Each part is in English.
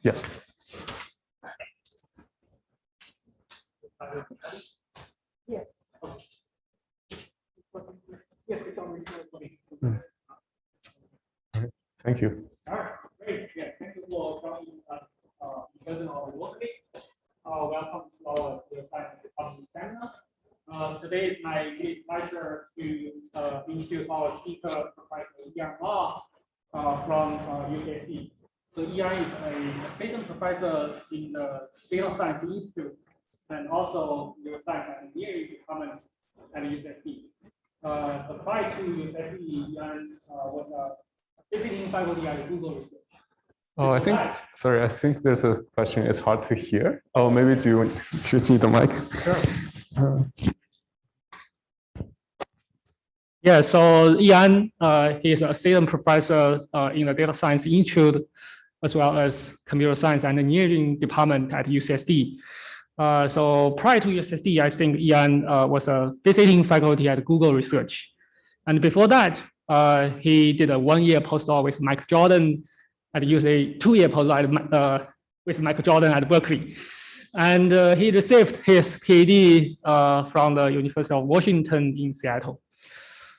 Yes. Yes. Yes, it's already recording. Thank you. All right, great. Yeah, thank you for joining us in person or remotely. Welcome to our science department seminar. Today is my great pleasure to introduce our speaker, Professor Yian Ma from UCSD. So Yian is a assistant professor in the Data Science Institute and also Neuroscience and Engineering Department at UCSD. Prior to UCSD, Yian was a visiting faculty at Google Research. Oh, I think there's a question. It's hard to hear. Oh, maybe do you need the mic? Sure. Yeah, so Yian, he is an assistant professor in the Data Science Institute, as well as Computer Science and Engineering Department at UCSD. So prior to UCSD, I think Yian was a visiting faculty at Google Research. And before that, he did a one-year postdoc with Michael Jordan at UCLA, two-year postdoc with Michael Jordan at Berkeley. And he received his PhD from the University of Washington in Seattle.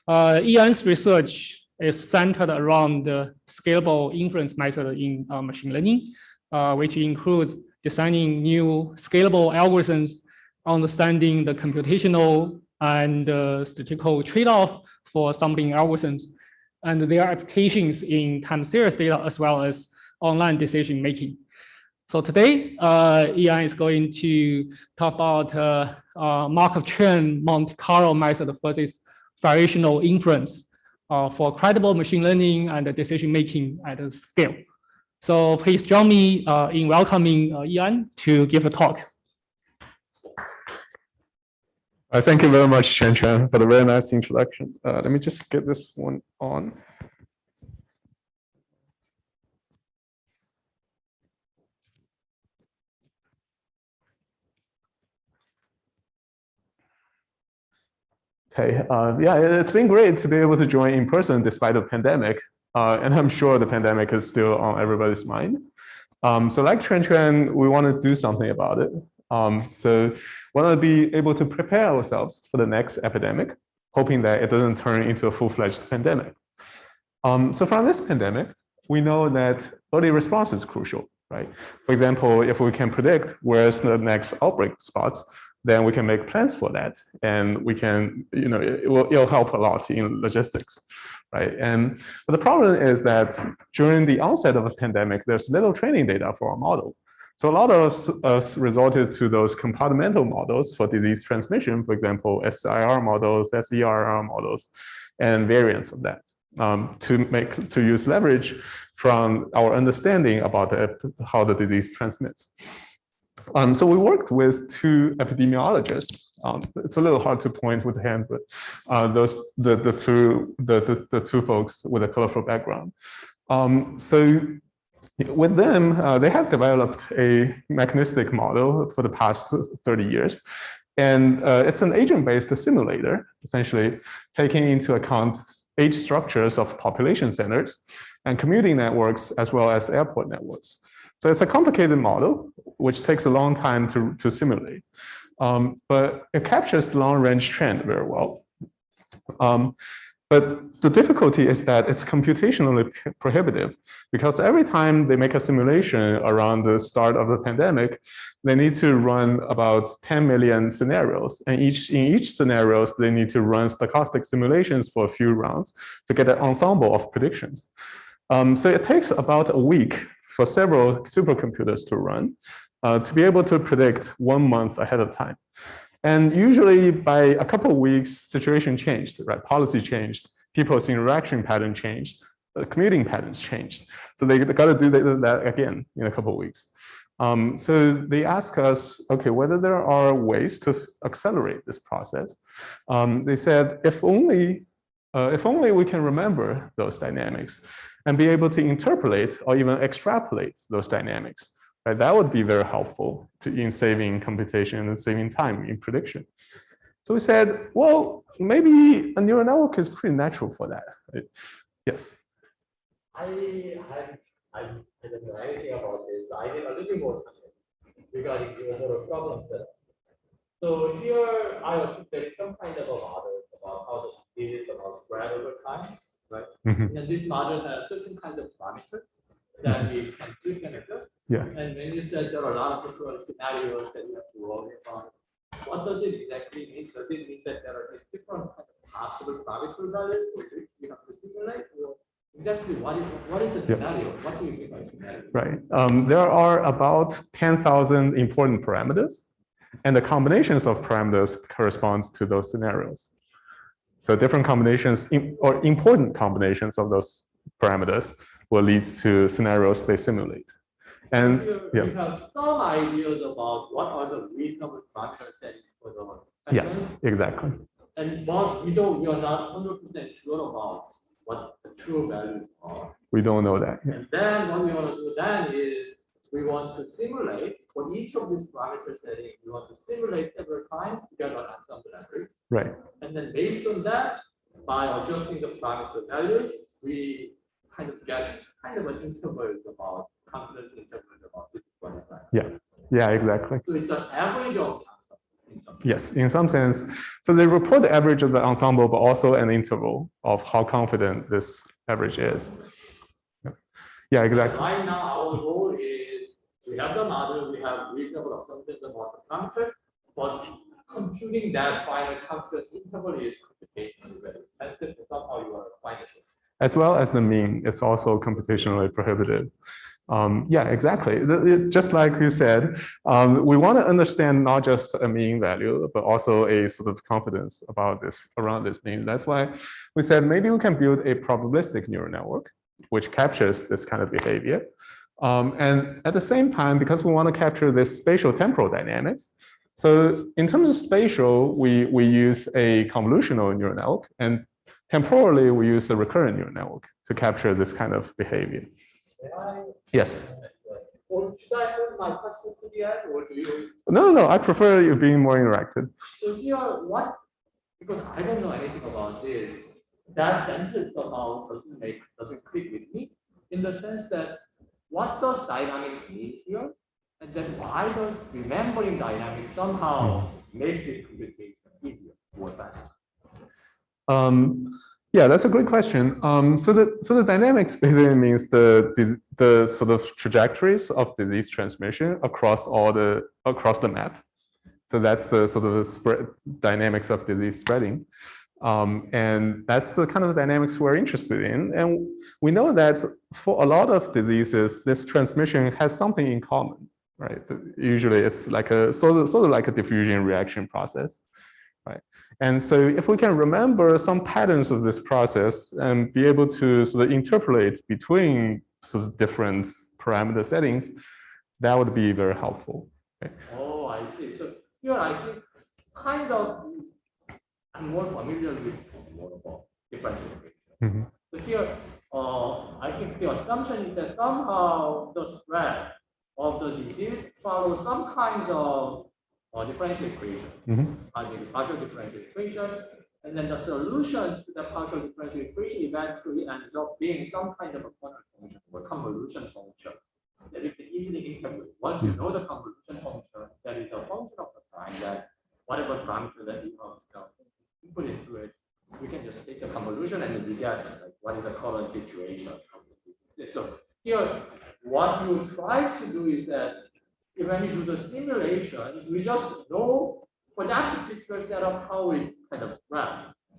Yian's research is centered around the scalable inference method in machine learning, which includes designing new scalable algorithms, understanding the computational and statistical trade-off for sampling algorithms, and their applications in time series data as well as online decision making. So today, Yian is going to talk about Markov chain Monte Carlo method versus variational inference for credible machine learning and decision making at a scale. So please join me in welcoming Yian to give a talk. Thank you very much, Chen Chen, for the very nice introduction. Let me just get this one on. Okay, yeah, it's been great to be able to join in person despite the pandemic. And I'm sure the pandemic is still on everybody's mind. So like Chen Chen, we want to do something about it. So we want to be able to prepare ourselves for the next epidemic, hoping that it doesn't turn into a full-fledged pandemic. So from this pandemic, we know that early response is crucial, right? For example, if we can predict where's the next outbreak spots, then we can make plans for that. And we can, it'll help a lot in logistics, right? But the problem is that during the onset of a pandemic, there's little training data for our model. So a lot of us resorted to those compartmental models for disease transmission, for example, SIR models, SERR models, and variants of that to use leverage from our understanding about how the disease transmits. So we worked with two epidemiologists. It's a little hard to point with the hand, but the two folks with a colorful background. So with them, they have developed a mechanistic model for the past 30 years. And it's an agent-based simulator, essentially taking into account age structures of population centers and commuting networks as well as airport networks. So it's a complicated model, which takes a long time to simulate. But it captures the long-range trend very well. But the difficulty is that it's computationally prohibitive because every time they make a simulation around the start of the pandemic, they need to run about 10 million scenarios. And in each scenarios, they need to run stochastic simulations for a few rounds to get an ensemble of predictions. So it takes about a week for several supercomputers to run to be able to predict 1 month ahead of time. And usually by a couple of weeks, situation changed, right? Policy changed, people's interaction pattern changed, commuting patterns changed. So they got to do that again in a couple of weeks. So they ask us, okay, whether there are ways to accelerate this process. They said, if only we can remember those dynamics and be able to interpolate or even extrapolate those dynamics. Right, that would be very helpful in saving computation and saving time in prediction. So we said, well, maybe a neural network is pretty natural for that. Right? Yes. I had I didn't know anything about this. I need a little more time regarding the overall problem setup. So here I was preparing some kind of a model about how the disease is about spread over time, right? Mhm. And this model has certain kinds of parameters that we can tweak and adjust. Yeah. And when you said there are a lot of different scenarios that you have to worry about, what does it exactly mean? Does it mean that there are these different kind of possible parameter values for which we have to simulate? Or exactly what is the scenario? What do you mean by scenario? Right. There are about 10,000 important parameters, and the combinations of parameters corresponds to those scenarios. So different combinations or important combinations of those parameters will lead to scenarios they simulate. And you have some ideas about what are the reasonable parameter settings for the pattern. Yes, exactly. And but we are not 100% sure about what the true values are. We don't know that. And then what we want to do then is we want to simulate for each of these parameter settings, we want to simulate several times to get an ensemble average. Right. And then based on that, by adjusting the parameter values, we kind of get kind of an interval about confidence interval about this one. Yeah. Yeah, exactly. So it's an average of yes, in some sense. So they report the average of the ensemble, but also an interval of how confident this average is. Yeah, exactly. Right now, our goal is we have the model, we have reasonable assumptions about the parameters, but computing that final confidence interval is computationally very expensive. Somehow you are finding it. As well as the mean, it's also computationally prohibitive. Yeah, exactly. Just like you said, we want to understand not just a mean value, but also a sort of confidence about this around this mean. That's why we said maybe we can build a probabilistic neural network, which captures this kind of behavior. And at the same time, because we want to capture this spatial temporal dynamics, so in terms of spatial, we use a convolutional neural network, and temporally we use a recurrent neural network to capture this kind of behavior. Yes. Or should I hold my question to the end, or do you? No, I prefer you being more interactive. So here, what? Because I don't know anything about this. That sentence somehow doesn't click with me, in the sense that what does dynamic mean here, and then why does remembering dynamics somehow makes this computation easier or faster? Yeah, that's a great question. So the dynamics basically means the sort of trajectories of disease transmission across the map. So that's the sort of spread dynamics of disease spreading. And that's the kind of dynamics we're interested in. And we know that for a lot of diseases, this transmission has something in common, right? Usually it's like a sort of like a diffusion reaction process. Right. And so if we can remember some patterns of this process and be able to sort of interpolate between sort of different parameter settings, that would be very helpful. Okay. Oh, I see. So here I think kind of I'm more familiar with differential equation. So here, I think the assumption is that somehow the spread of the disease follows some kind of differential equation, partial differential equation, and then the solution to the partial differential equation eventually ends up being some kind of a corner function or convolution function that you can easily integrate. Once you know the convolution function, that is a function of the time that whatever parameter that you have put into it, we can just take the convolution and we get like what is the current situation. So here, what you try to do is that when you do the simulation, we just know for that particular setup how it kind of spread.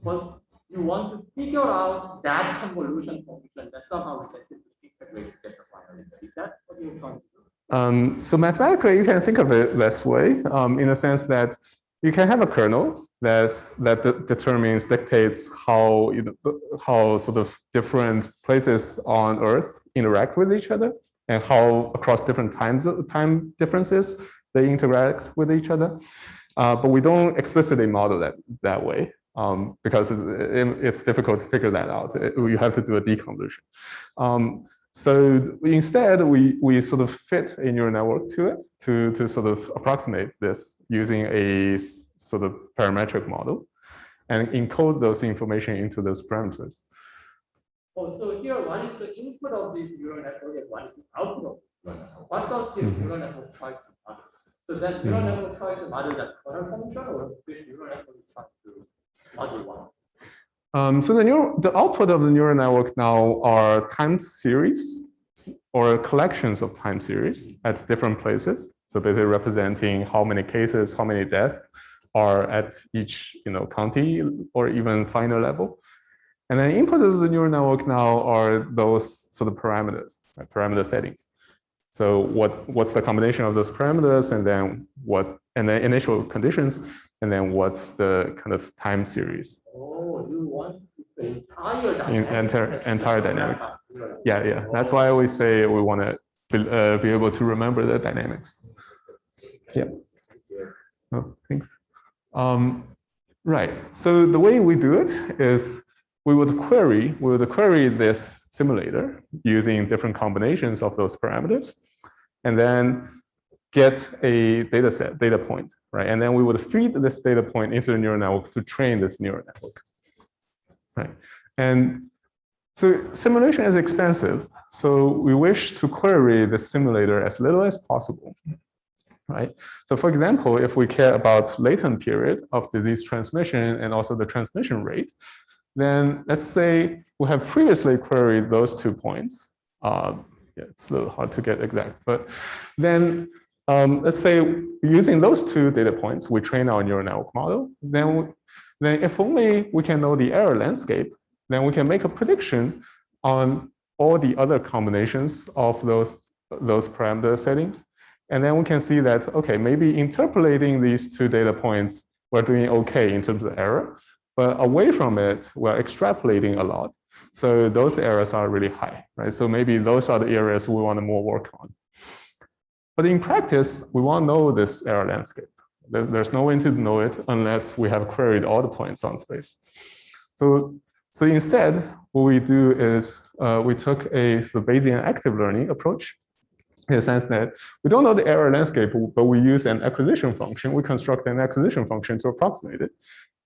But you want to figure out that convolution function that somehow we can simply integrate to get the final result. Is that what you're trying to do? So mathematically, you can think of it this way, in the sense that you can have a kernel that dictates how how sort of different places on Earth interact with each other, and how across different time differences they interact with each other. But we don't explicitly model that way because it's difficult to figure that out. You have to do a deconvolution. So instead, we sort of fit a neural network to it to sort of approximate this using a sort of parametric model and encode those information into those parameters. Oh, so here one is the input of this neural network and one is the output of the neural network. What does this neural network try to model? So that neural network tries to model that kernel function, or this neural network tries to model one? So the output of the neural network now are time series or collections of time series at different places. So basically representing how many cases, how many deaths are at each county or even final level. And then input of the neural network now are those sort of parameters, right? Parameter settings. So what's the combination of those parameters, and then initial conditions, and then what's the kind of time series? Oh, you want the entire dynamics. Entire dynamics. Yeah. That's why we say we want to be able to remember the dynamics. Yeah. Oh, thanks. Right. So the way we do it is we would query this simulator using different combinations of those parameters, and then get a data point, right? And then we would feed this data point into the neural network to train this neural network, right? And so simulation is expensive, so we wish to query the simulator as little as possible, right? So for example, if we care about latent period of disease transmission and also the transmission rate, then let's say we have previously queried those 2 points. Yeah, it's a little hard to get exact, but then let's say using those 2 data points, we train our neural network model. Then if only we can know the error landscape, then we can make a prediction on all the other combinations of those parameter settings. And then we can see that, okay, maybe interpolating these 2 data points, we're doing okay in terms of error. But away from it, we're extrapolating a lot. So those errors are really high, right? So maybe those are the areas we want to more work on. But in practice, we want to know this error landscape. There's no way to know it unless we have queried all the points on space. So instead, what we do is we took a Bayesian active learning approach, in the sense that we don't know the error landscape, but we use an acquisition function. We construct an acquisition function to approximate it.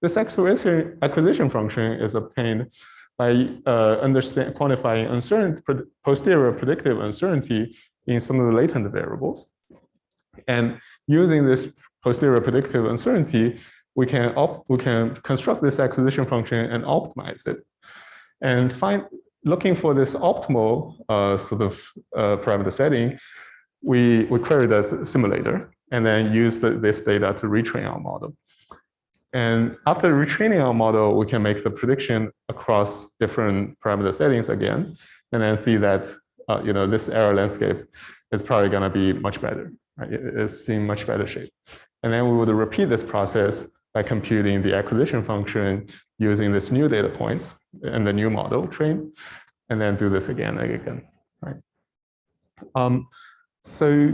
This acquisition function is obtained by quantifying posterior predictive uncertainty in some of the latent variables. And using this posterior predictive uncertainty, we can construct this acquisition function and optimize it. And looking for this optimal parameter setting, we query the simulator and then use this data to retrain our model. And after retraining our model, we can make the prediction across different parameter settings again, and then see that this error landscape is probably going to be much better. Right? It's in much better shape. And then we would repeat this process by computing the acquisition function using this new data points and the new model train, and then do this again and again. Right? So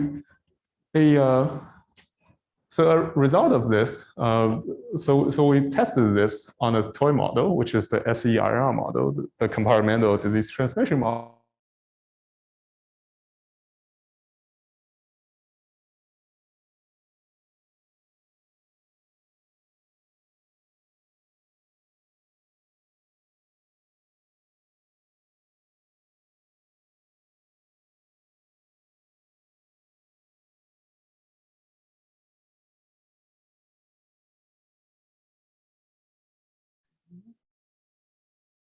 a result of this, so we tested this on a toy model, which is the SEIR model, the compartmental disease transmission model.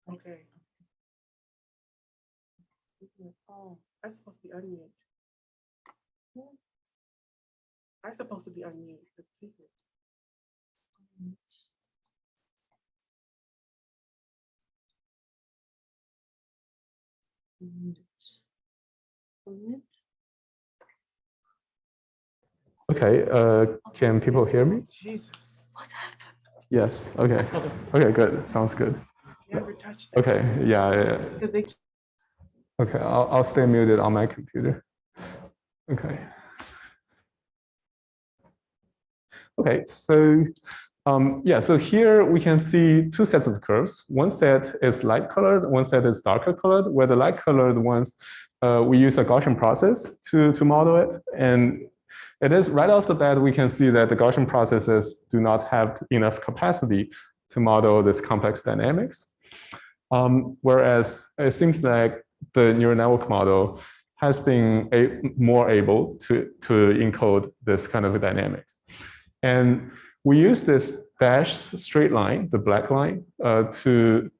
Okay. Oh, I'm supposed to be unmuted. I'm supposed to be unmuted. The secret. Okay, can people hear me? Jesus. What happened? Yes, okay. Okay, good, sounds good. Never touched that. Okay, yeah. Because they Okay, I'll stay muted on my computer. Okay. Okay, so yeah, so here we can see 2 sets of curves. One set is light colored, one set is darker colored, where the light colored ones, we use a Gaussian process to model it. And it is right off the bat, we can see that the Gaussian processes do not have enough capacity to model this complex dynamics. Whereas it seems like the neural network model has been more able to encode this kind of dynamics. And we use this dashed straight line, the black line, to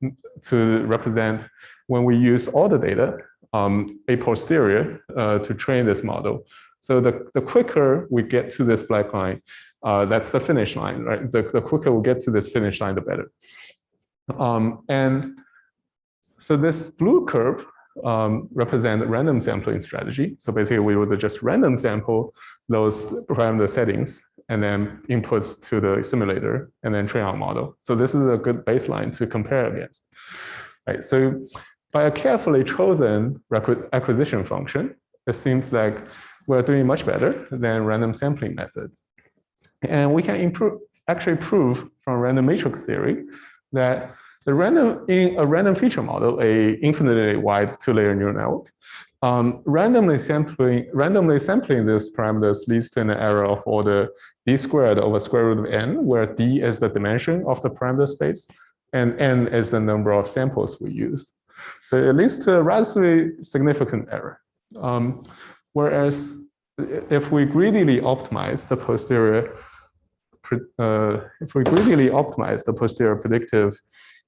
represent when we use all the data a posterior to train this model. So the quicker we get to this black line, that's the finish line, right? The quicker we get to this finish line, the better. And so this blue curve represent random sampling strategy. So basically, we would just random sample those parameter settings and then input to the simulator and then train our model. So this is a good baseline to compare against. Right. So by a carefully chosen acquisition function, it seems like we're doing much better than random sampling method. And we can actually prove from random matrix theory that in a random feature model, a infinitely wide two-layer neural network, randomly sampling these parameters leads to an error of order d squared over square root of n, where d is the dimension of the parameter space and n is the number of samples we use. So it leads to a relatively significant error. Whereas if we greedily optimize the posterior, predictive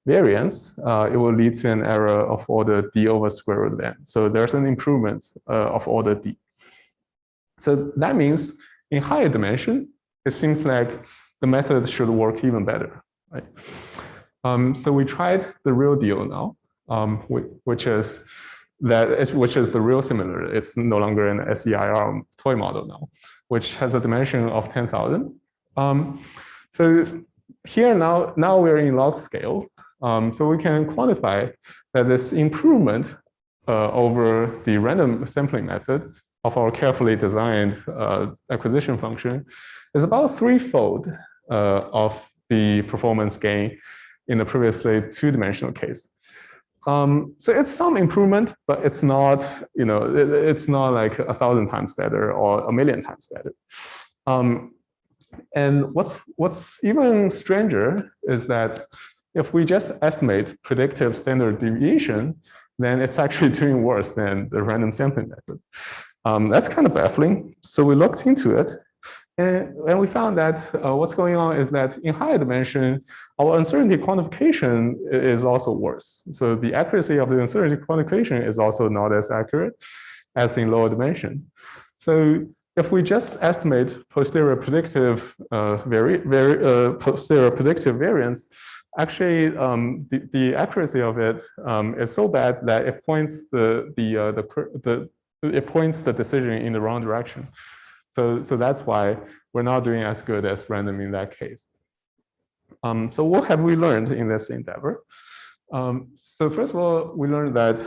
variance, it will lead to an error of order d over square root of n. So there's an improvement of order d. So that means in higher dimension, it seems like the method should work even better, right? So we tried the real deal now, which is the real simulator. It's no longer an SEIR toy model now, which has a dimension of 10,000. So here now we're in log scale. So we can quantify that this improvement over the random sampling method of our carefully designed acquisition function is about threefold of the performance gain in the previously two-dimensional case. So it's some improvement, but it's not, it's not like 1,000 times better or 1,000,000 times better. And what's even stranger is that if we just estimate predictive standard deviation, then it's actually doing worse than the random sampling method. That's kind of baffling. So we looked into it, and we found that what's going on is that in higher dimension, our uncertainty quantification is also worse. So the accuracy of the uncertainty quantification is also not as accurate as in lower dimension. So if we just estimate posterior predictive variance, actually the accuracy of it is so bad that it points it points the decision in the wrong direction. So that's why we're not doing as good as random in that case. So what have we learned in this endeavor? So first of all, we learned that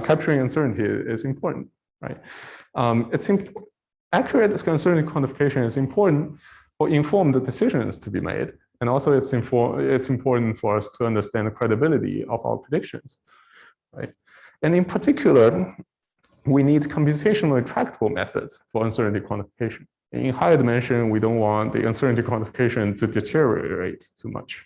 capturing uncertainty is important, right? Accurate uncertainty quantification is important for informed decisions to be made. And also it's important for us to understand the credibility of our predictions, right? And in particular, we need computationally tractable methods for uncertainty quantification. In higher dimension, we don't want the uncertainty quantification to deteriorate too much.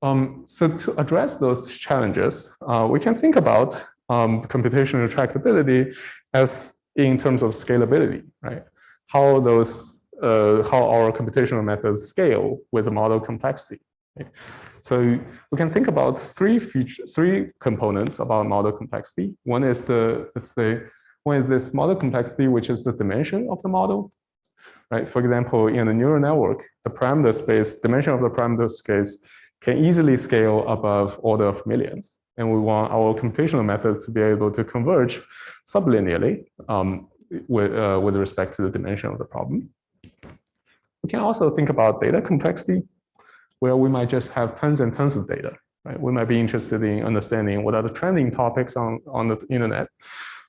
So to address those challenges, we can think about computational tractability as in terms of scalability, right? How our computational methods scale with the model complexity. Right? So we can think about three components of our model complexity. One is this model complexity, which is the dimension of the model. Right? For example, in a neural network, the parameter space, dimension of the parameter space can easily scale above order of millions. And we want our computational method to be able to converge sublinearly with respect to the dimension of the problem. We can also think about data complexity, where we might just have tons and tons of data. Right? We might be interested in understanding what are the trending topics on the internet,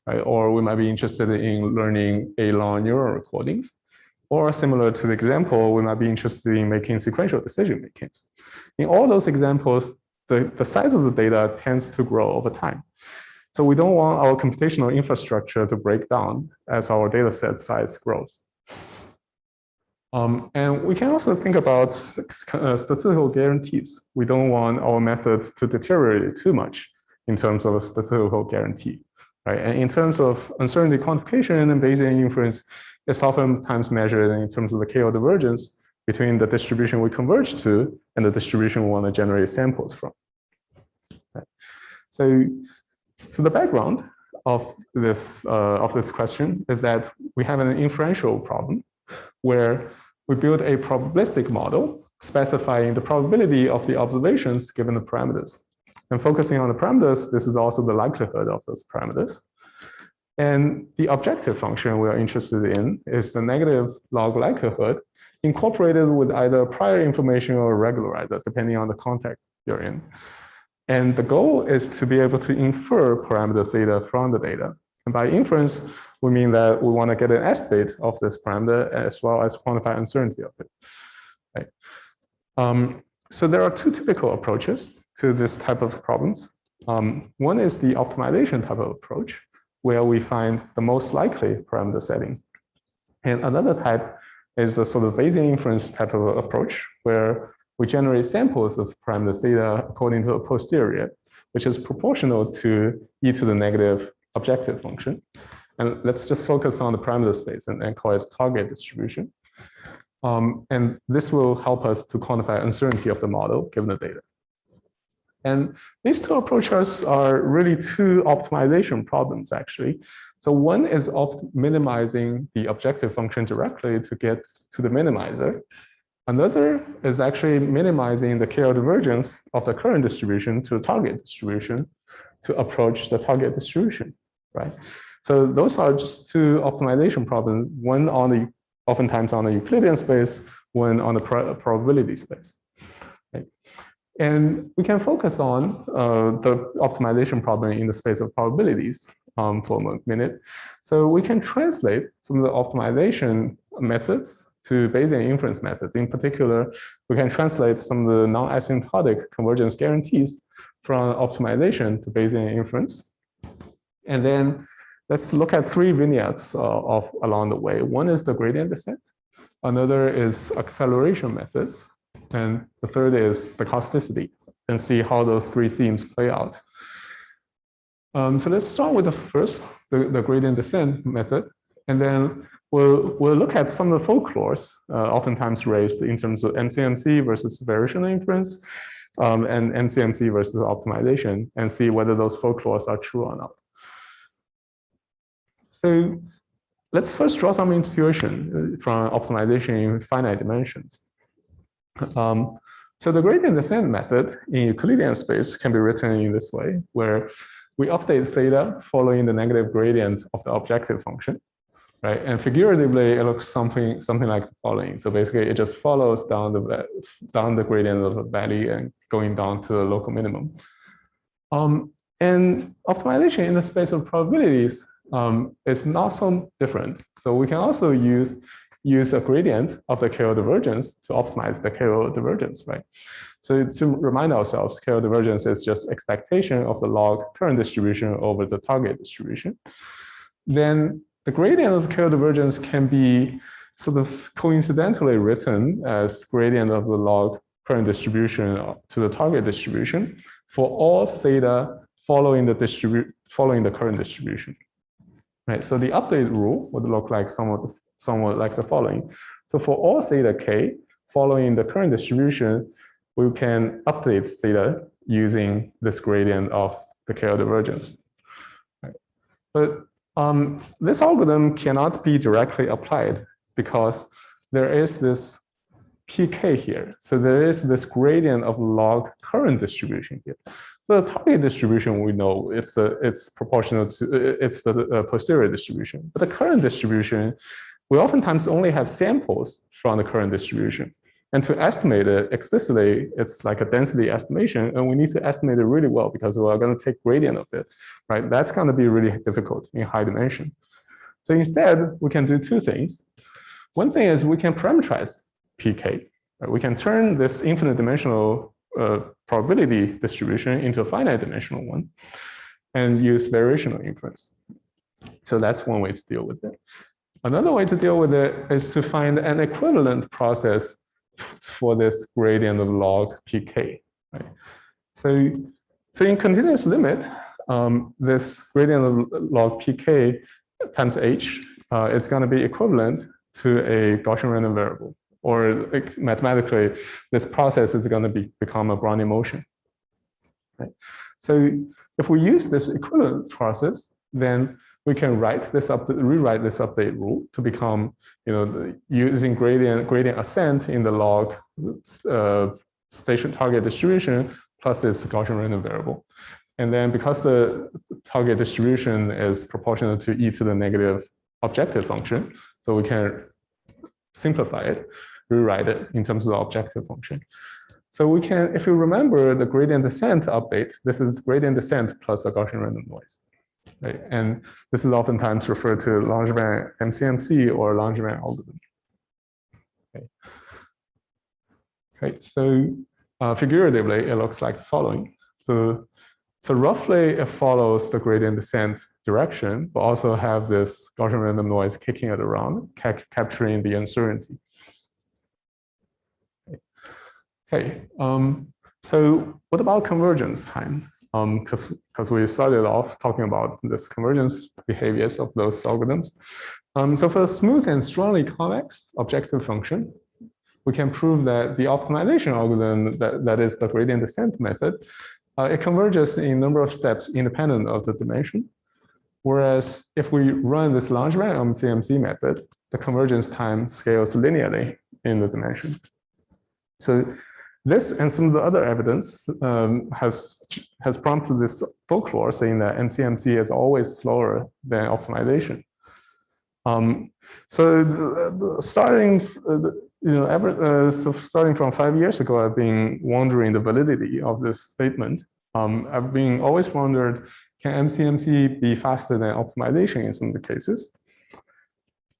right? Or we might be interested in learning a long neural recordings. Or similar to the example, we might be interested in making sequential decision makings. In all those examples, the size of the data tends to grow over time. So we don't want our computational infrastructure to break down as our data set size grows. And we can also think about statistical guarantees. We don't want our methods to deteriorate too much in terms of a statistical guarantee, right? And in terms of uncertainty quantification and Bayesian inference, it's oftentimes measured in terms of the KO divergence between the distribution we converge to and the distribution we want to generate samples from. Right. So the background of this question is that we have an inferential problem where we build a probabilistic model specifying the probability of the observations given the parameters. And focusing on the parameters, this is also the likelihood of those parameters. And the objective function we are interested in is the negative log likelihood incorporated with either prior information or a regularizer, depending on the context you're in. And the goal is to be able to infer parameter theta from the data. And by inference, we mean that we want to get an estimate of this parameter as well as quantify uncertainty of it. Right? So there are two typical approaches to this type of problems. One is the optimization type of approach, where we find the most likely parameter setting. And another type is the sort of Bayesian inference type of approach, where we generate samples of parameter theta according to a posterior, which is proportional to e to the negative objective function. And let's just focus on the parameter space and call it target distribution. And this will help us to quantify uncertainty of the model given the data. And these two approaches are really two optimization problems, actually. So one is minimizing the objective function directly to get to the minimizer. Another is actually minimizing the KL divergence of the current distribution to the target distribution to approach the target distribution, right? So those are just two optimization problems, one on the oftentimes on the Euclidean space, one on the probability space. Right? And we can focus on the optimization problem in the space of probabilities for a minute. So we can translate some of the optimization methods to Bayesian inference methods. In particular, we can translate some of the non-asymptotic convergence guarantees from optimization to Bayesian inference. And then let's look at three vignettes along the way. One is the gradient descent. Another is acceleration methods. And the third is stochasticity, and see how those three themes play out. So let's start with the first, the gradient descent method. And then we'll look at some of the folklores oftentimes raised in terms of MCMC versus variational inference and MCMC versus optimization, and see whether those folklores are true or not. So let's first draw some intuition from optimization in finite dimensions. So the gradient descent method in Euclidean space can be written in this way, where we update theta following the negative gradient of the objective function, right? And figuratively, it looks something like the following. So basically, it just follows down the gradient of the valley and going down to the local minimum. And optimization in the space of probabilities is not so different. So we can also use a gradient of the KO divergence to optimize the KO divergence, right? So to remind ourselves, KO divergence is just expectation of the log current distribution over the target distribution. Then the gradient of KO divergence can be sort of coincidentally written as gradient of the log current distribution to the target distribution for all theta following the current distribution, right? So the update rule would look like somewhat like the following. So for all theta k following the current distribution, we can update theta using this gradient of the KL divergence. Right. But this algorithm cannot be directly applied because there is this pk here. So there is this gradient of log current distribution here. So the target distribution, we know it's proportional to the posterior distribution. But the current distribution, we oftentimes only have samples from the current distribution. And to estimate it explicitly, it's like a density estimation, and we need to estimate it really well because we're going to take gradient of it, right? That's going to be really difficult in high dimension. So instead, we can do two things. One thing is we can parameterize pk. Right? We can turn this infinite dimensional probability distribution into a finite dimensional one and use variational inference. So that's one way to deal with it. Another way to deal with it is to find an equivalent process for this gradient of log pk. Right? So in continuous limit, this gradient of log pk times h is going to be equivalent to a Gaussian random variable, or like, mathematically, this process is going to become a Brownian motion. Right? So if we use this equivalent process, then we can rewrite this update rule to become, using gradient ascent in the log station target distribution plus its Gaussian random variable. And then because the target distribution is proportional to e to the negative objective function, so we can simplify it, rewrite it in terms of the objective function. So we can, if you remember the gradient descent update, this is gradient descent plus a Gaussian random noise. Right? And this is oftentimes referred to Langevin MCMC or Langevin algorithm. Okay. Okay, so figuratively, it looks like the following. So roughly, it follows the gradient descent direction, but also have this Gaussian random noise kicking it around, capturing the uncertainty. Okay, so what about convergence time? Because we started off talking about this convergence behaviors of those algorithms. So for a smooth and strongly convex objective function, we can prove that the optimization algorithm, that is the gradient descent method, it converges in a number of steps independent of the dimension. Whereas if we run this Langevin MCMC method, the convergence time scales linearly in the dimension. So this and some of the other evidence has prompted this folklore saying that MCMC is always slower than optimization. So starting from 5 years ago, I've been wondering the validity of this statement. I've been always wondered, can MCMC be faster than optimization in some of the cases?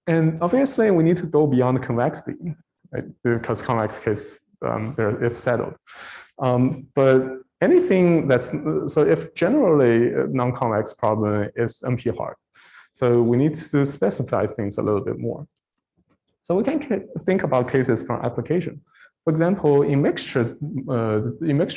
And obviously, we need to go beyond convexity, right? Because convex case, it's settled. But anything that's, so if generally a non-convex problem is NP hard, so we need to specify things a little bit more. So we can think about cases from application. For example, in mixture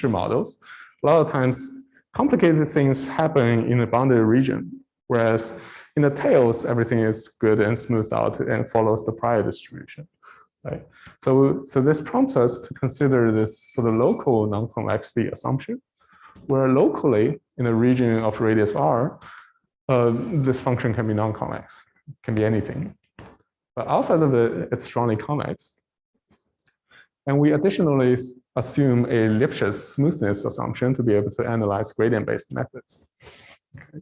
models, a lot of times complicated things happen in the boundary region, whereas in the tails, everything is good and smoothed out and follows the prior distribution. Right? So this prompts us to consider this sort of local non-convexity assumption, where locally in a region of radius r, this function can be non-convex, can be anything. But outside of it, it's strongly convex. And we additionally assume a Lipschitz smoothness assumption to be able to analyze gradient-based methods. Okay.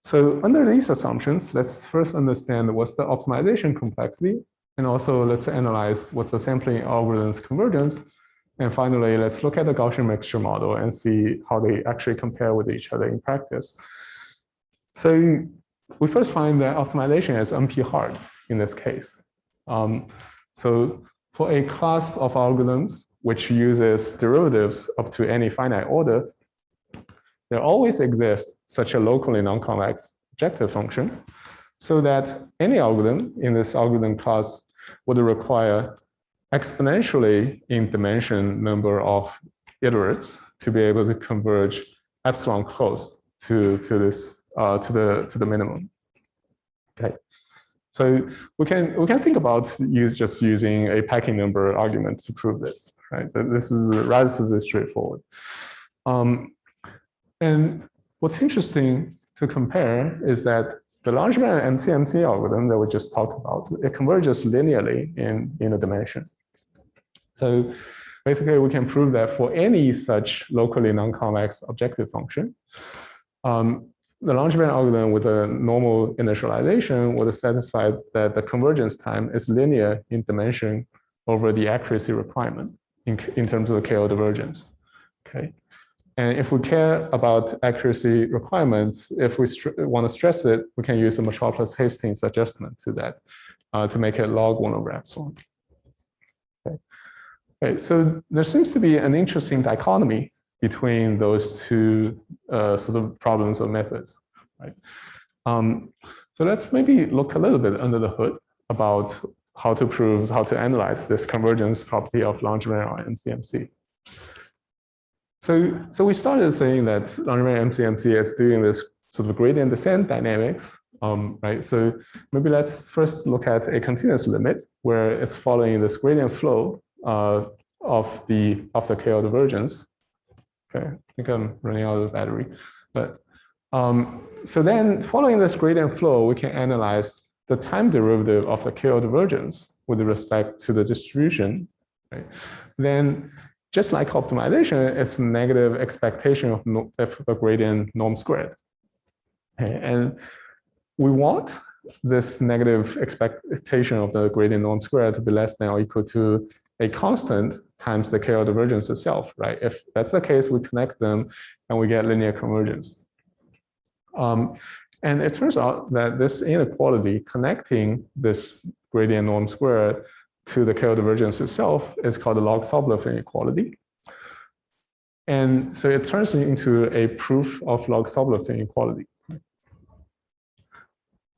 So under these assumptions, let's first understand what's the optimization complexity. And also let's analyze what's the sampling algorithm's convergence. And finally, let's look at the Gaussian mixture model and see how they actually compare with each other in practice. So we first find that optimization is NP hard in this case. So for a class of algorithms which uses derivatives up to any finite order, there always exists such a locally non-convex objective function, so that any algorithm in this algorithm class would require exponentially in dimension number of iterates to be able to converge epsilon close to the minimum. Okay, so we can think about just using a packing number argument to prove this. Right, this is relatively straightforward. And what's interesting to compare is that the Langevin MCMC algorithm that we just talked about, it converges linearly in a dimension. So basically, we can prove that for any such locally non-convex objective function, the Langevin algorithm with a normal initialization would satisfy that the convergence time is linear in dimension over the accuracy requirement in terms of the KO divergence. Okay. And if we care about accuracy requirements, if we want to stress it, we can use a Metropolis-Hastings adjustment to that to make it log 1 over epsilon. Okay. Okay, so there seems to be an interesting dichotomy between those two sort of problems or methods. Right? So let's maybe look a little bit under the hood about how to analyze this convergence property of Langevin on MCMC. So we started saying that Langevin MCMC is doing this sort of gradient descent dynamics, right? So maybe let's first look at a continuous limit where it's following this gradient flow of the KL divergence. Okay, I think I'm running out of battery, but so then following this gradient flow, we can analyze the time derivative of the KL divergence with respect to the distribution, right? Then just like optimization, it's negative expectation of the gradient norm squared. Okay, and we want this negative expectation of the gradient norm squared to be less than or equal to a constant times the KL divergence itself, right? If that's the case, we connect them and we get linear convergence. And it turns out that this inequality connecting this gradient norm squared to the KL divergence itself is called the log-Sobolev inequality. And so it turns into a proof of log-Sobolev inequality.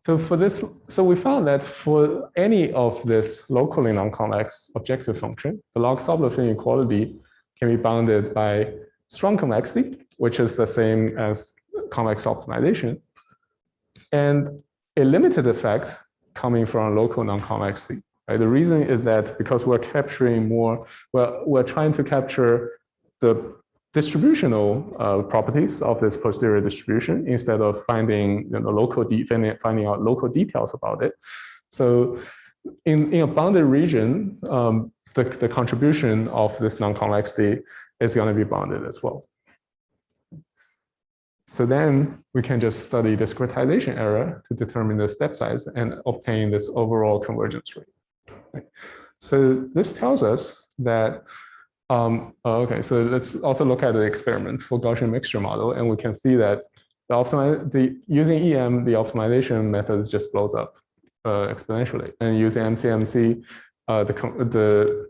So for this, so we found that for any of this locally non-convex objective function, the log-Sobolev inequality can be bounded by strong convexity, which is the same as convex optimization, and a limited effect coming from local non-convexity. Right? The reason is that because we're capturing more, well, we're trying to capture the distributional properties of this posterior distribution instead of finding finding out local details about it. So in a bounded region, the contribution of this non-convexity is going to be bounded as well. So then we can just study discretization error to determine the step size and obtain this overall convergence rate. Right? So this tells us that, okay, so let's also look at the experiment for Gaussian mixture model, and we can see that using EM, the optimization method just blows up exponentially, and using MCMC, the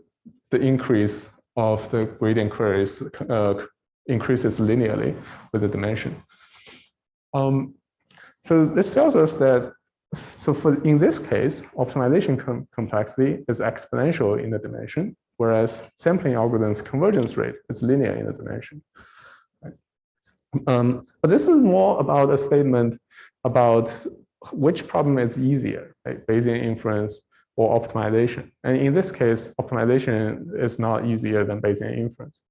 increase of the gradient queries increases linearly with the dimension. So this tells us that, in this case, optimization complexity is exponential in the dimension, whereas sampling algorithm's convergence rate is linear in the dimension. Right? But this is more about a statement about which problem is easier, right? Bayesian inference or optimization. And in this case, optimization is not easier than Bayesian inference.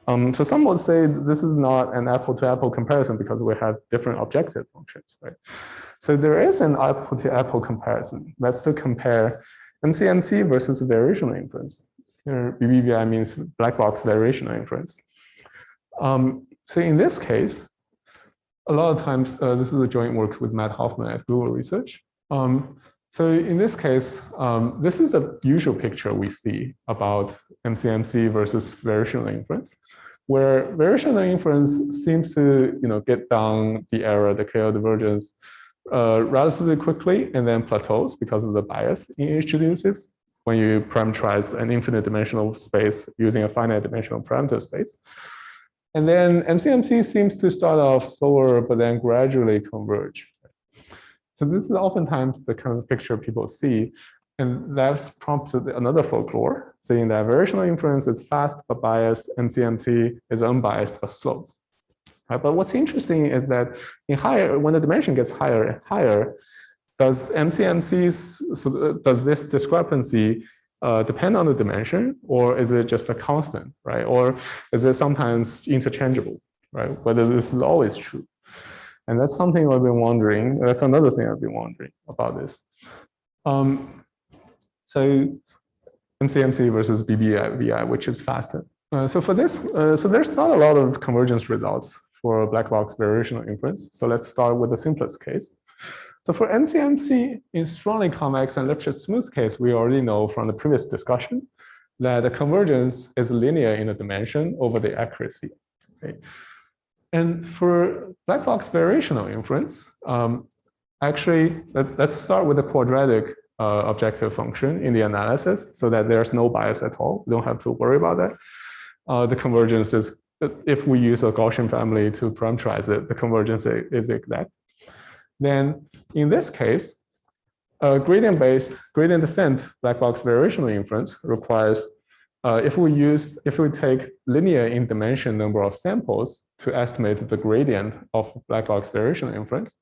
So some would say this is not an apple-to-apple comparison because we have different objective functions, right? So there is an apple-to-apple comparison. Let's compare MCMC versus variational inference. Here, BBVI means black box variational inference. So in this case, a lot of times, this is a joint work with Matt Hoffman at Google Research. So in this case, this is the usual picture we see about MCMC versus variational inference, where variational inference seems to get down the error, the KL divergence, relatively quickly and then plateaus because of the bias it introduces when you parameterize an infinite dimensional space using a finite dimensional parameter space. And then MCMC seems to start off slower, but then gradually converge. So this is oftentimes the kind of picture people see, and that's prompted another folklore, saying that variational inference is fast but biased, MCMC is unbiased but slow. Right? But what's interesting is that when the dimension gets higher and higher, does this discrepancy depend on the dimension, or is it just a constant, right? Or is it sometimes interchangeable, right? Whether this is always true. And that's something I've been wondering. That's another thing I've been wondering about this. So MCMC versus BBVI, which is faster. So for this, so there's not a lot of convergence results for black box variational inference. So let's start with the simplest case. So for MCMC in strongly convex and Lipschitz smooth case, we already know from the previous discussion that the convergence is linear in the dimension over the accuracy. Okay? And for black box variational inference, actually, let's start with the quadratic objective function in the analysis so that there's no bias at all. We don't have to worry about that. The convergence is, if we use a Gaussian family to parameterize it, the convergence is exact. then in this case, gradient-based, gradient descent black box variational inference requires, if we take linear in dimension number of samples to estimate the gradient of black box variational inference,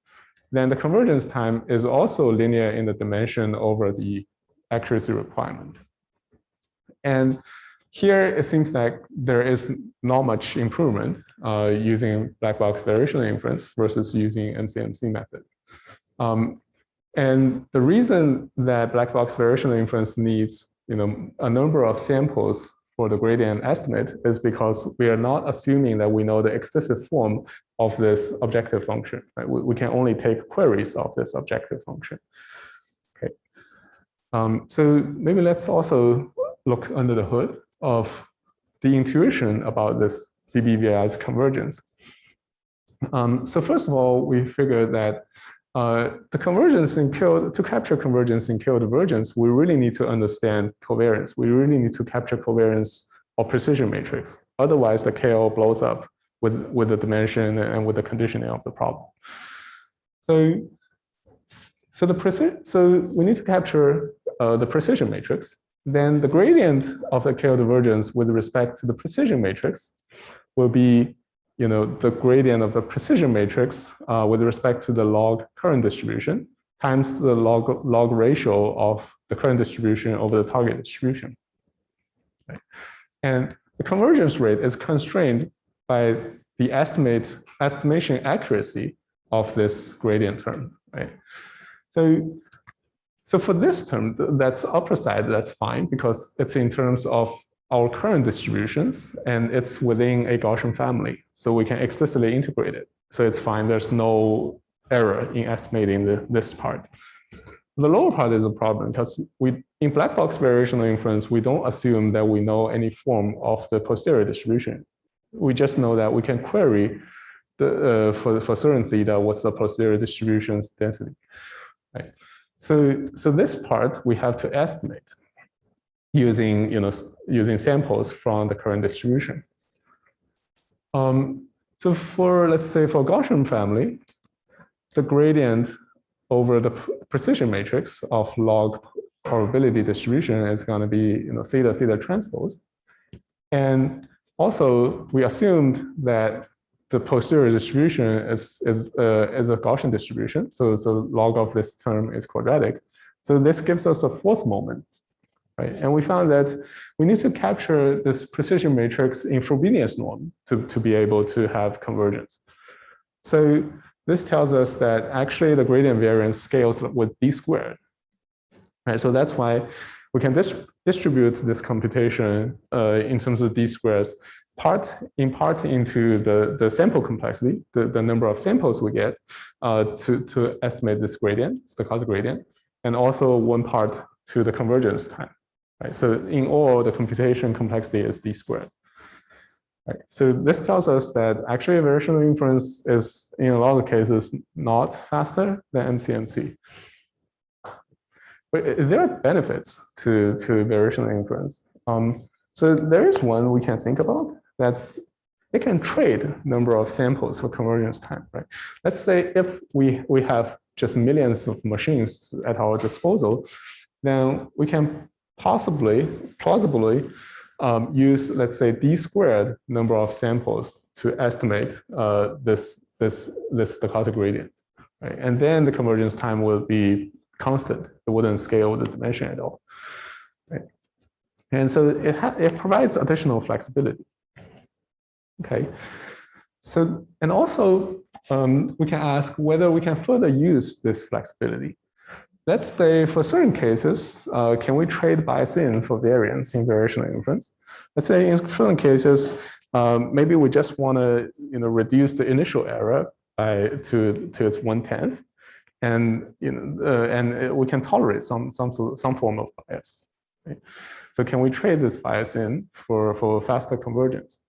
then the convergence time is also linear in the dimension over the accuracy requirement. And here it seems like there is not much improvement using black box variational inference versus using MCMC method. And the reason that black box variational inference needs a number of samples for the gradient estimate is because we are not assuming that we know the explicit form of this objective function. Right? We can only take queries of this objective function. Okay. So maybe let's also look under the hood of the intuition about this BBVI's convergence. So first of all, we figured that the convergence in Q, to capture convergence in Q divergence, we really need to understand covariance. We really need to capture covariance of precision matrix. Otherwise, the KL blows up with the dimension and with the conditioning of the problem. So we need to capture the precision matrix. Then the gradient of the KL divergence with respect to the precision matrix will be the gradient of the precision matrix with respect to the log current distribution times the log ratio of the current distribution over the target distribution. Right? And the convergence rate is constrained by the estimation accuracy of this gradient term. Right? So for this term, that's upper side, that's fine because it's in terms of our current distributions and it's within a Gaussian family. So we can explicitly integrate it. So it's fine, there's no error in estimating this part. The lower part is a problem because in black box variational inference, we don't assume that we know any form of the posterior distribution. We just know that we can query for certain theta what's the posterior distribution's density. Right? So this part we have to estimate using using samples from the current distribution. So let's say for Gaussian family, the gradient over the precision matrix of log probability distribution is going to be theta transpose. And also we assumed that the posterior distribution is a Gaussian distribution. So log of this term is quadratic. So this gives us a fourth moment. Right? And we found that we need to capture this precision matrix in Frobenius norm to be able to have convergence. So this tells us that actually the gradient variance scales with d squared. Right? So that's why we can distribute this computation in terms of d squares in part into the sample complexity, the number of samples we get to estimate this gradient, stochastic gradient, and also one part to the convergence time. Right? So in all, the computation complexity is d squared. Right? So this tells us that actually variational inference is, in a lot of cases, not faster than MCMC. But there are benefits to variational inference. So there is one we can think about. It can trade number of samples for convergence time. Right? Let's say if we have just millions of machines at our disposal, then we can plausibly use, let's say, d squared number of samples to estimate this stochastic gradient, right? And then the convergence time will be constant; it wouldn't scale with the dimension at all, right? And so it provides additional flexibility. Okay, so and also we can ask whether we can further use this flexibility. Let's say for certain cases, can we trade bias in for variance in variational inference? Let's say in certain cases, maybe we just want to reduce the initial error to its 1/10, and and we can tolerate some form of bias. Right? So can we trade this bias in for faster convergence?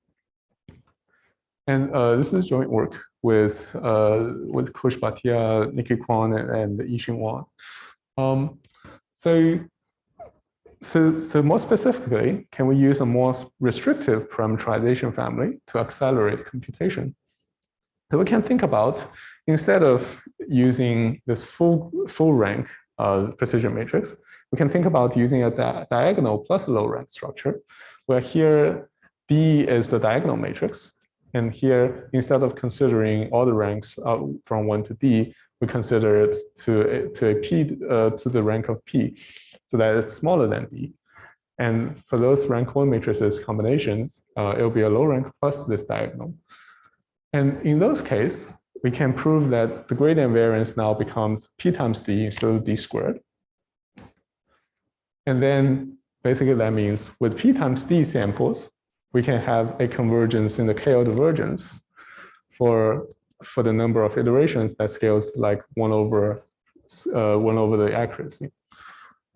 And this is joint work with Kush Bhatia, Nikki Kwan, and Yixin Wang. So more specifically, can we use a more restrictive parameterization family to accelerate computation? So we can think about, instead of using this full rank precision matrix, we can think about using a diagonal plus low rank structure, where here D is the diagonal matrix. And here, instead of considering all the ranks from 1 to D, we consider it to the rank of P, so that it's smaller than D. And for those rank 1 matrices combinations, it will be a low rank plus this diagonal. And in those cases, we can prove that the gradient variance now becomes P times D instead of D squared. And then basically that means with P times D samples, we can have a convergence in the KL divergence for the number of iterations that scales like 1 over the accuracy.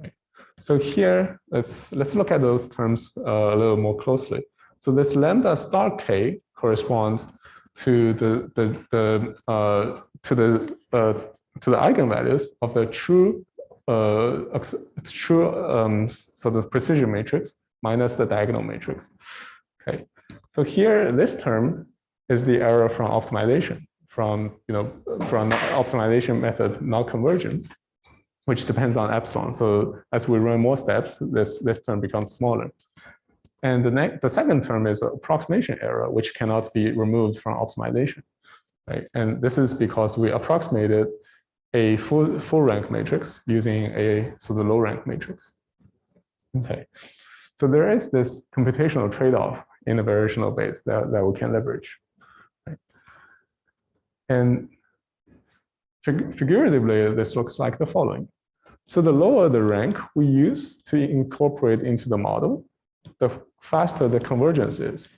Right. So here, let's look at those terms a little more closely. So this lambda star K corresponds to the eigenvalues of the true sort of precision matrix minus the diagonal matrix. Okay, so here this term is the error from optimization, from optimization method not convergent, which depends on epsilon. So as we run more steps, this term becomes smaller. And the second term is approximation error, which cannot be removed from optimization, right? And this is because we approximated a full rank matrix using a sort of low rank matrix. Okay, so there is this computational trade-off in the variational base that we can leverage, right? And figuratively, this looks like the following. So the lower the rank we use to incorporate into the model, the faster the convergence is,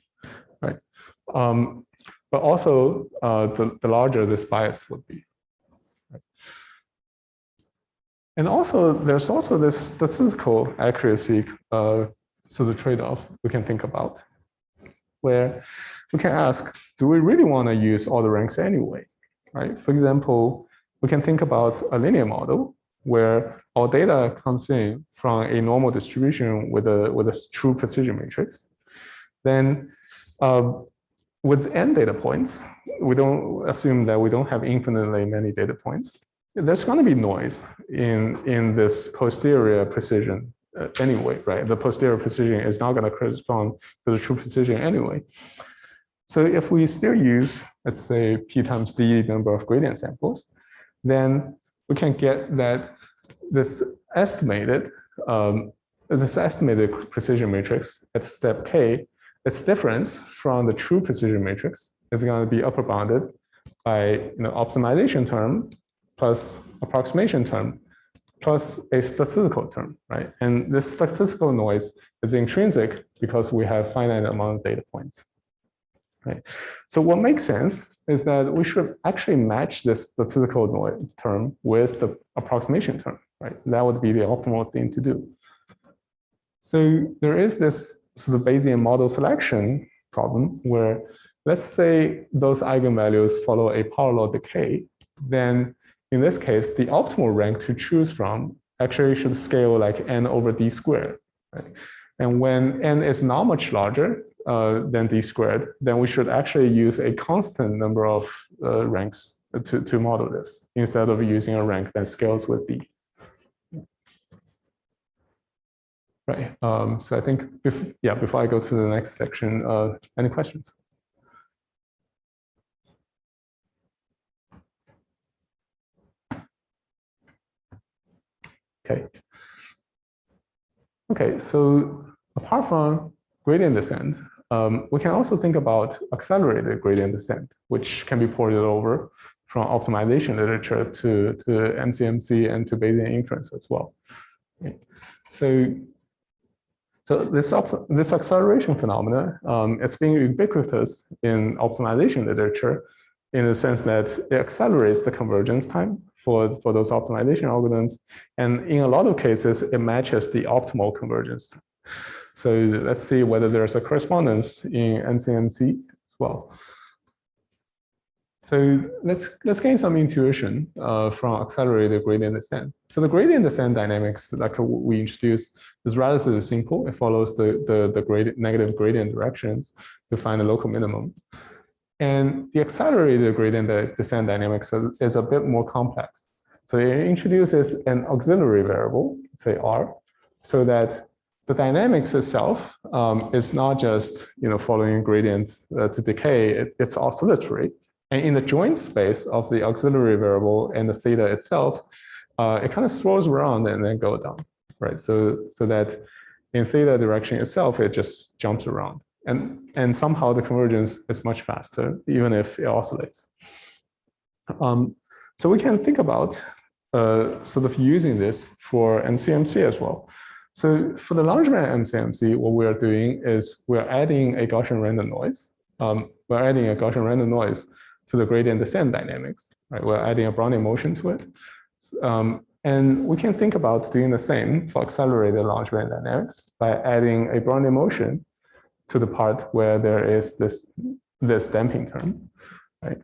right? But also the larger this bias would be. Right? And also, there's also this statistical accuracy sort of trade-off we can think about, where we can ask, do we really want to use all the ranks anyway, right? For example, we can think about a linear model where our data comes in from a normal distribution with a true precision matrix. Then with n data points, we don't assume that we don't have infinitely many data points. There's going to be noise in this posterior precision anyway, right? The posterior precision is not going to correspond to the true precision anyway. So if we still use, let's say, P times D number of gradient samples, then we can get that this estimated precision matrix at step K, its difference from the true precision matrix is going to be upper bounded by optimization term plus approximation term plus a statistical term, right? And this statistical noise is intrinsic because we have finite amount of data points, right? So what makes sense is that we should actually match this statistical noise term with the approximation term, right? That would be the optimal thing to do. So there is this sort of Bayesian model selection problem where, let's say those eigenvalues follow a parallel decay, then in this case, the optimal rank to choose from actually should scale like n over d squared, right? And when n is not much larger than d squared, then we should actually use a constant number of ranks to model this instead of using a rank that scales with d. Right. So I think, before I go to the next section, any questions? Okay. Okay, so apart from gradient descent, we can also think about accelerated gradient descent, which can be ported over from optimization literature to MCMC and to Bayesian inference as well. Okay. So this acceleration phenomena, it's being ubiquitous in optimization literature in the sense that it accelerates the convergence time for those optimization algorithms. And in a lot of cases, it matches the optimal convergence time. So let's see whether there's a correspondence in MCMC as well. So let's gain some intuition from accelerated gradient descent. So the gradient descent dynamics that we introduced is relatively simple. It follows the negative gradient directions to find a local minimum. And the accelerated gradient descent dynamics is a bit more complex. So it introduces an auxiliary variable, say R, so that the dynamics itself is not just following gradients to decay, it's oscillatory. And in the joint space of the auxiliary variable and the theta itself, it kind of swirls around and then go down, right? So that in theta direction itself, it just jumps around. And somehow the convergence is much faster, even if it oscillates. So we can think about sort of using this for MCMC as well. So for the large band MCMC, what we are doing is we're adding a Gaussian random noise. We're adding a Gaussian random noise to the gradient descent dynamics, right? We're adding a Brownian motion to it. And we can think about doing the same for accelerated large band dynamics by adding a Brownian motion to the part where there is this damping term, right?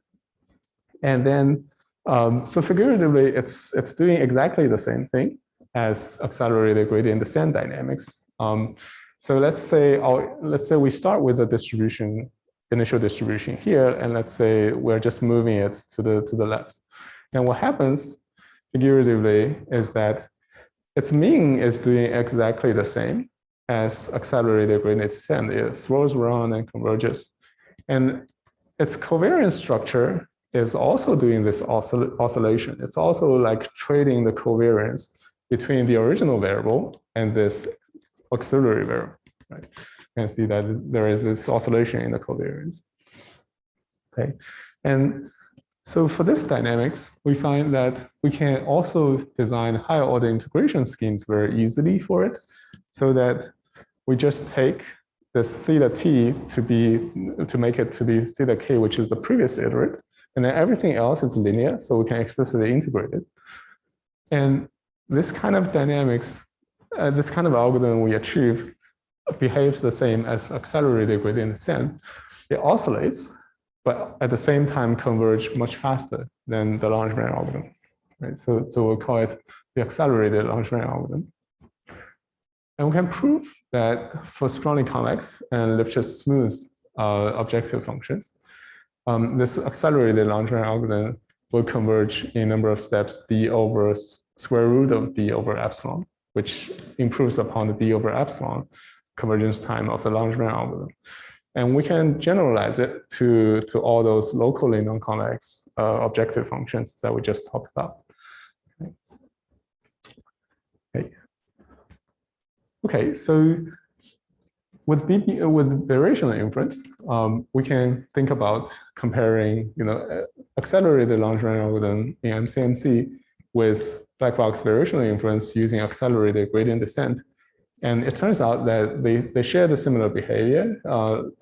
And then, so figuratively, it's doing exactly the same thing as accelerated gradient descent dynamics. So let's say we start with the initial distribution here, and let's say we're just moving it to the left. And what happens figuratively is that its mean is doing exactly the same as accelerated gradient descent. It swirls around and converges. And its covariance structure is also doing this oscillation. It's also like trading the covariance between the original variable and this auxiliary variable, right? You can see that there is this oscillation in the covariance. Okay, and so for this dynamics, we find that we can also design higher order integration schemes very easily for it, so that we just take this theta t to make it to be theta k, which is the previous iterate, and then everything else is linear, so we can explicitly integrate it. And this kind of dynamics, this kind of algorithm we achieve behaves the same as accelerated gradient descent. It oscillates, but at the same time converge much faster than the large band algorithm, right? So we'll call it the accelerated large band algorithm. And we can prove that for strongly convex and Lipschitz smooth objective functions, this accelerated large band algorithm will converge in a number of steps d over square root of d over epsilon, which improves upon the d over epsilon convergence time of the large band algorithm. And we can generalize it to all those locally non-convex objective functions that we just talked about. Okay, so with variational inference, we can think about comparing, accelerated large band algorithm in MCMC with black box variational inference using accelerated gradient descent. And it turns out that they share the similar behavior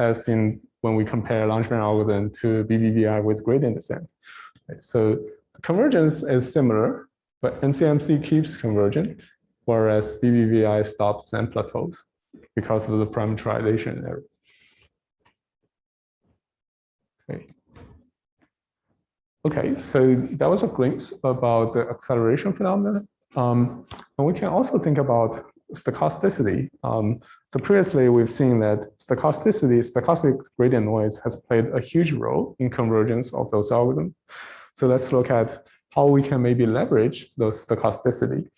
as in when we compare large band algorithm to BBVI with gradient descent. Right? So convergence is similar, but MCMC keeps convergent, whereas BBVI stops and plateaus because of the parameterization error. Okay, so that was a glimpse about the acceleration phenomenon. And we can also think about stochasticity. So previously we've seen that stochastic gradient noise has played a huge role in convergence of those algorithms. So let's look at how we can maybe leverage those stochasticity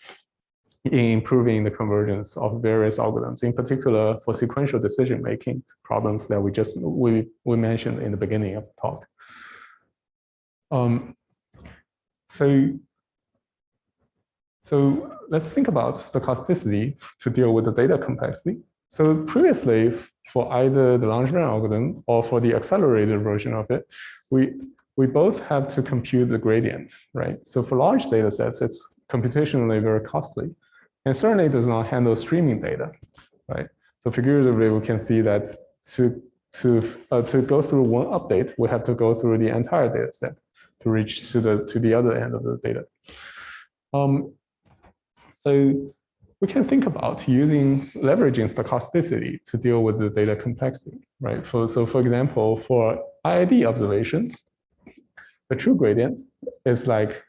in improving the convergence of various algorithms, in particular for sequential decision-making problems that we mentioned in the beginning of the talk. So let's think about stochasticity to deal with the data complexity. So previously, for either the large band algorithm or for the accelerated version of it, we both have to compute the gradient, right? So for large data sets, it's computationally very costly, and certainly does not handle streaming data, right? So figuratively, we can see that to go through one update, we have to go through the entire data set to reach to the other end of the data. So we can think about leveraging stochasticity to deal with the data complexity, right? So for example, for IID observations, the true gradient is like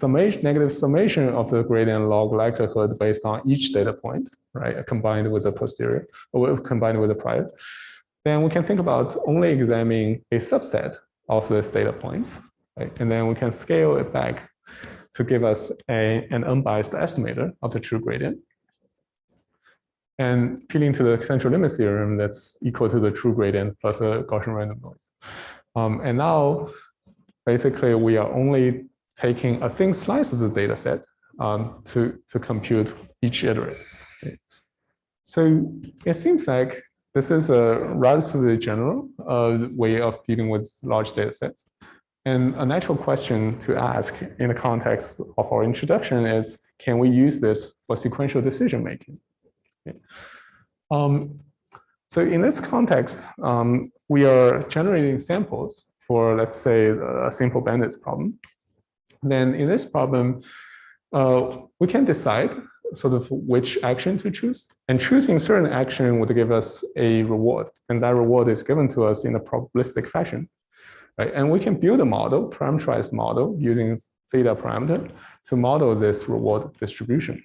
negative summation of the gradient log likelihood based on each data point, right? Combined with the posterior, or combined with the prior. Then we can think about only examining a subset of these data points, right? And then we can scale it back to give us an unbiased estimator of the true gradient. And appealing to the central limit theorem, that's equal to the true gradient plus a Gaussian random noise. And now, basically, we are only taking a thin slice of the data set to compute each iteration. Okay. So it seems like this is a relatively general way of dealing with large data sets. And a natural question to ask in the context of our introduction is, can we use this for sequential decision making? Okay. So in this context, we are generating samples for, let's say, a simple bandits problem. Then in this problem, we can decide sort of which action to choose. And choosing certain action would give us a reward. And that reward is given to us in a probabilistic fashion. Right? And we can build a model, parameterized model, using theta parameter to model this reward distribution.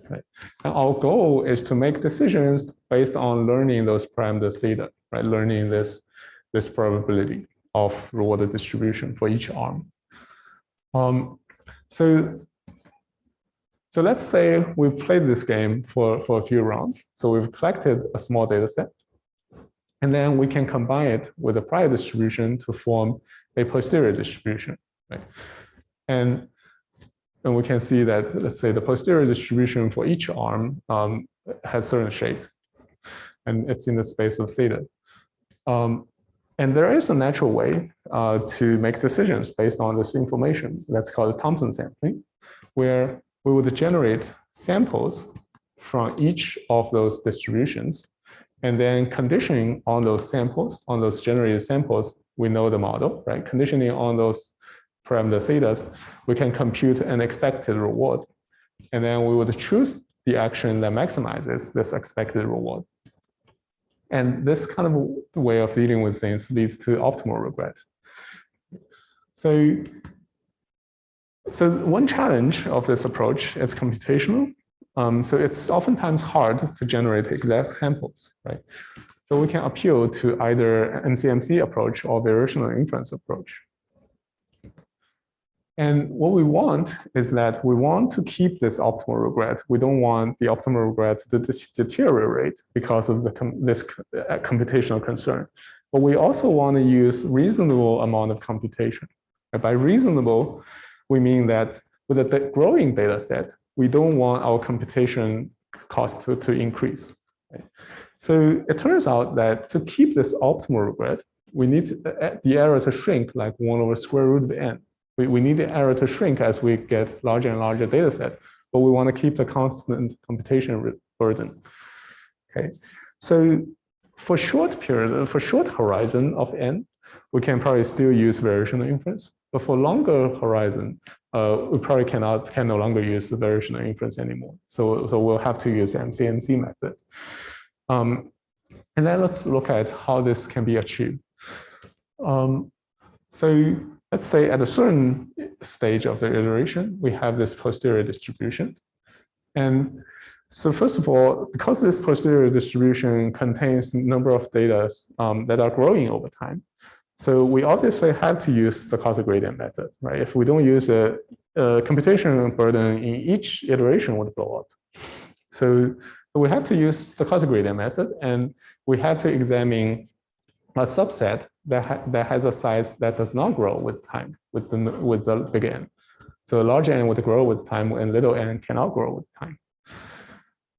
Right? And our goal is to make decisions based on learning those parameters theta, right? Learning this probability of reward distribution for each arm. So let's say we've played this game for a few rounds. So we've collected a small data set. And then we can combine it with a prior distribution to form a posterior distribution. Right? And we can see that, let's say, the posterior distribution for each arm has certain shape. And it's in the space of theta. And there is a natural way to make decisions based on this information. That's called Thompson sampling, where we would generate samples from each of those distributions. And then conditioning on those samples, on those generated samples, we know the model, right? Conditioning on those parameter thetas, we can compute an expected reward. And then we would choose the action that maximizes this expected reward. And this kind of way of dealing with things leads to optimal regret. So one challenge of this approach is computational. So it's oftentimes hard to generate exact samples, right? So we can appeal to either MCMC approach or variational inference approach. And what we want is that we want to keep this optimal regret. We don't want the optimal regret to deteriorate because of this computational concern. But we also want to use reasonable amount of computation. And by reasonable, we mean that with a growing data set, we don't want our computation cost to increase. Right? So it turns out that to keep this optimal regret, we need the error to shrink like 1 over square root of n. We need the error to shrink as we get larger and larger data set, but we want to keep the constant computation burden. Okay, so for short horizon of n, we can probably still use variational inference, but for longer horizon, we probably can no longer use the variational inference anymore. So we'll have to use the MCMC method. And then let's look at how this can be achieved. So let's say at a certain stage of the iteration, we have this posterior distribution. And so first of all, because this posterior distribution contains a number of data that are growing over time, so we obviously have to use the Stochastic gradient method, right? If we don't use a computational burden in each iteration would blow up. So we have to use the Stochastic gradient method, and we have to examine a subset that has a size that does not grow with time, with the big N. So large N would grow with time, and little n cannot grow with time.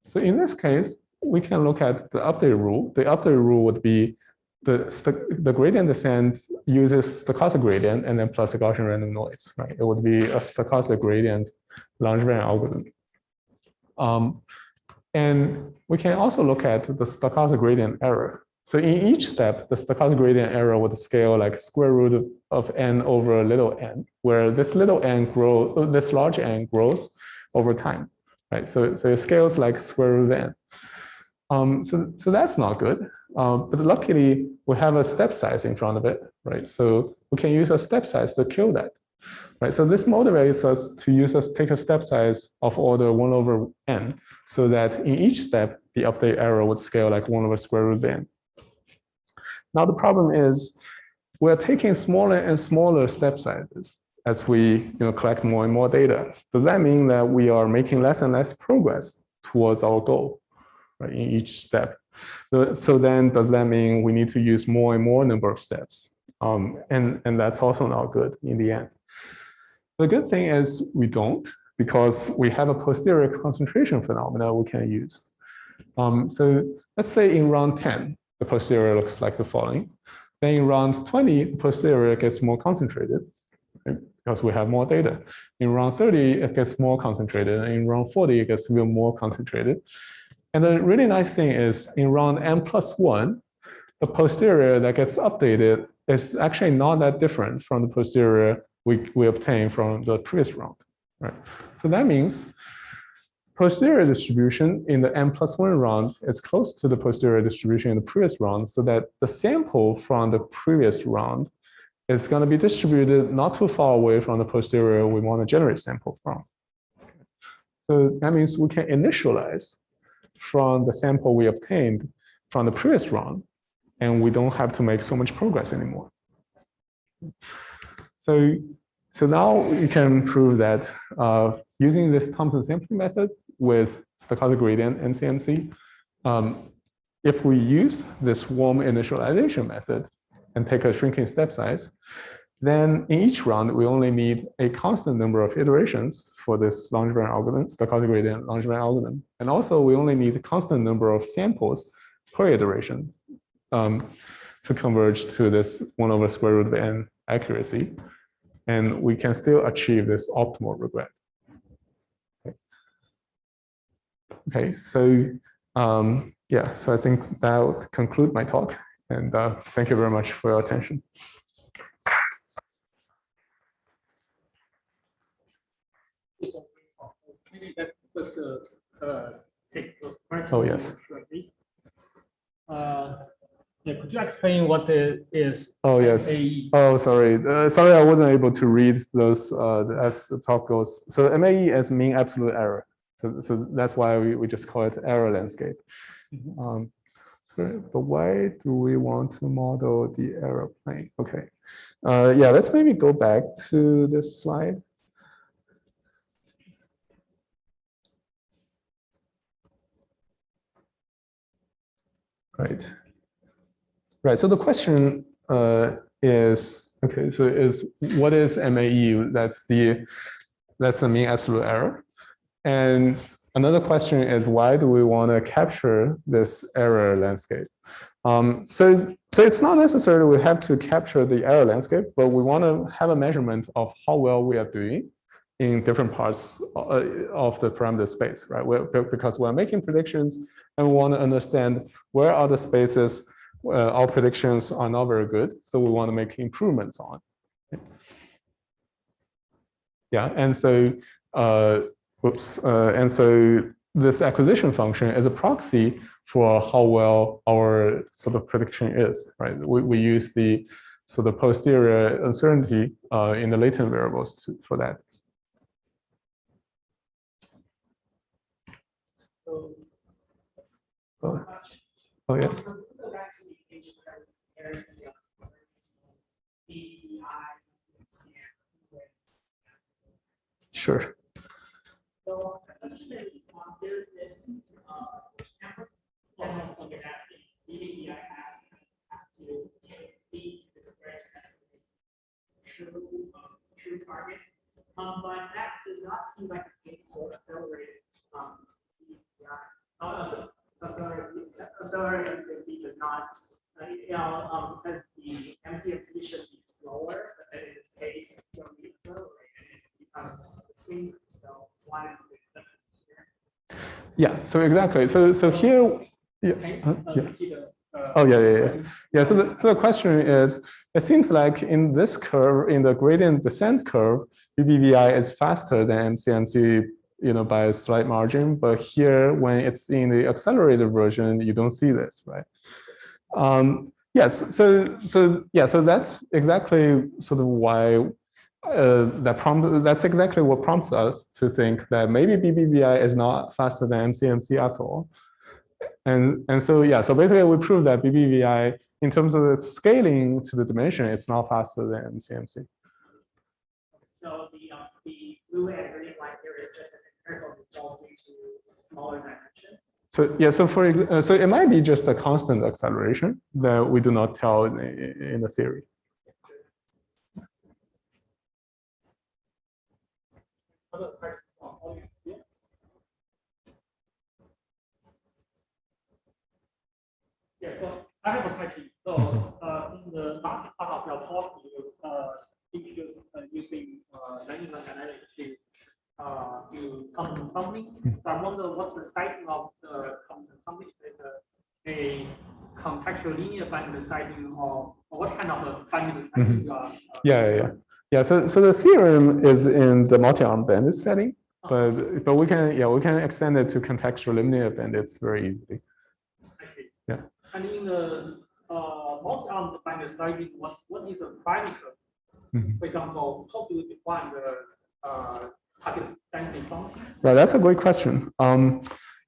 So in this case, we can look at the update rule. The update rule would be the gradient descent uses stochastic gradient and then plus a Gaussian random noise, right? It would be a stochastic gradient Langevin algorithm. And we can also look at the stochastic gradient error. So in each step, the stochastic gradient error would scale like square root of n over little n, where this little n grows, this large n grows over time, right? So it scales like square root of n. So that's not good. But luckily, we have a step size in front of it, right? So we can use a step size to kill that, right? So this motivates us to take a step size of order 1 over n, so that in each step, the update error would scale like 1 over square root of n. Now the problem is, we're taking smaller and smaller step sizes as we collect more and more data. Does that mean that we are making less and less progress towards our goal, right, in each step? So then does that mean we need to use more and more number of steps? And that's also not good in the end. The good thing is we don't, because we have a posterior concentration phenomena we can use. So let's say in round 10, the posterior looks like the following. Then in round 20, the posterior gets more concentrated, right, because we have more data. In round 30, it gets more concentrated. And in round 40, it gets even more concentrated. And the really nice thing is in round n+1, the posterior that gets updated is actually not that different from the posterior we obtained from the previous round, right? So that means posterior distribution in the n+1 round is close to the posterior distribution in the previous round, so that the sample from the previous round is going to be distributed not too far away from the posterior we want to generate sample from. So that means we can initialize from the sample we obtained from the previous round, and we don't have to make so much progress anymore. So now we can prove that using this Thompson sampling method with stochastic gradient MCMC, if we use this warm initialization method and take a shrinking step size, then in each round, we only need a constant number of iterations for this Langevin algorithm, stochastic gradient Langevin algorithm. And also, we only need a constant number of samples per iteration to converge to this 1/√n accuracy. And we can still achieve this optimal regret. Okay, so yeah, so I think that would conclude my talk. And thank you very much for your attention. Maybe that was take the question. Oh, yes. Yeah, could you explain what is? Oh, yes. MAE? Oh, sorry. Sorry, I wasn't able to read those as the talk goes. So MAE is mean absolute error. So that's why we just call it error landscape. But why do we want to model the error plane? Okay. Yeah, let's maybe go back to this slide. Right. Right. So the question is, okay, so what is MAE? That's the mean absolute error. And another question is, why do we want to capture this error landscape? So it's not necessarily we have to capture the error landscape, but we want to have a measurement of how well we are doing in different parts of the parameter space, right? Because we're making predictions and we want to understand where are the spaces our predictions are not very good, so we want to make improvements on. Yeah, and so and so this acquisition function is a proxy for how well our sort of prediction is, right? We use the sort of posterior uncertainty in the latent variables for that. Oh yes. Sure. So the question is, there's this sample that BBI has to take D to describe as a true target. But that does not seem like a case for accelerated BBI. Accelerated MCMC does not, because the MCMC should be slower, but in this case, it's going to be accelerated and it becomes the same. So why is the difference here? Yeah, so exactly. So here, oh yeah. So the question is, it seems like in this curve, in the gradient descent curve, BBVI is faster than MCMC, by a slight margin. But here, when it's in the accelerated version, you don't see this, right? Yes. So that's exactly sort of why that's exactly what prompts us to think that maybe BBVI is not faster than MCMC at all. And so basically we prove that BBVI in terms of its scaling to the dimension, it's not faster than MCMC. So the blue and green line here is just an empirical result due to smaller dimensions. So yeah, so it might be just a constant acceleration that we do not tell in the theory. Yeah, so I have a question. So in the last part of your talk, you introduced using linear dynamics to complement sampling. So I wonder what's the sighting of the complement sampling? Is it a contextual linear banded sighting, or what kind of a banded sighting you are? Yeah. So the theorem is in the multi-arm banded setting, but we can extend it to contextual linear bandits very easily. I see. Yeah. And in the multi-arm banded sighting, what is a parameter? For example, how do you define the target density function? Right, that's a great question.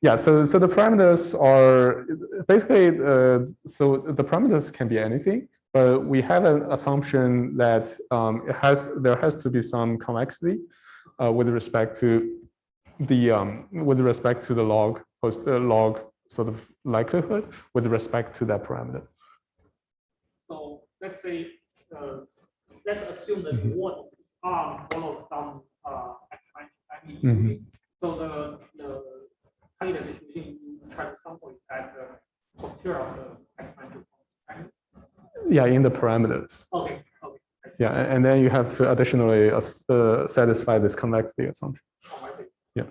Yeah, so the parameters are basically so the parameters can be anything, but we have an assumption that there has to be some convexity with respect to the log sort of likelihood with respect to that parameter. So let's say let's assume that one arm follows some exponential. So the target distribution you try to sample is at the posterior of the exponential function. Yeah, in the parameters. Okay. Yeah, and then you have to additionally satisfy this convexity assumption. Yeah.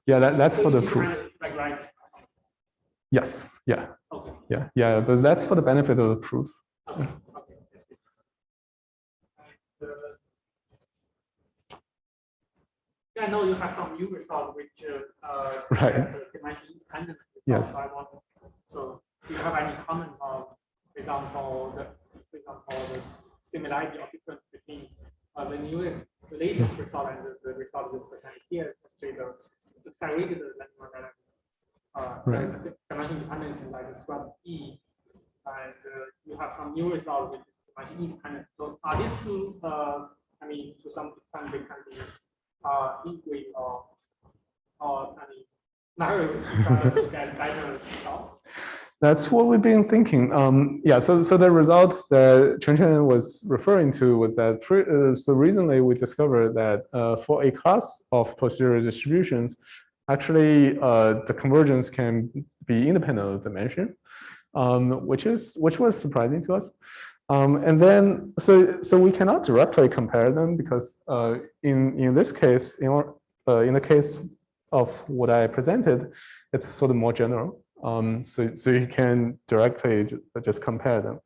Yeah, that's for the proof. Yes. Yeah. Okay. Yeah. But that's for the benefit of the proof. Okay. I know you have some new result which right. dimension independent results. Yes. So I want. So do you have any comment on, for example, the similarity or difference between the latest result and the result you presented here? Say the serrated right. dimension independence in like the square E, and you have some new result which is dimension independent. So are these two? I mean, to some extent, they can be integrate or I mean, narrow to get better result. That's what we've been thinking. Yeah, so the results that Chen was referring to was that so recently we discovered that for a class of posterior distributions, actually the convergence can be independent of dimension, which was surprising to us. And then so we cannot directly compare them because in this case, in the case of what I presented, it's sort of more general. So you can directly just compare them.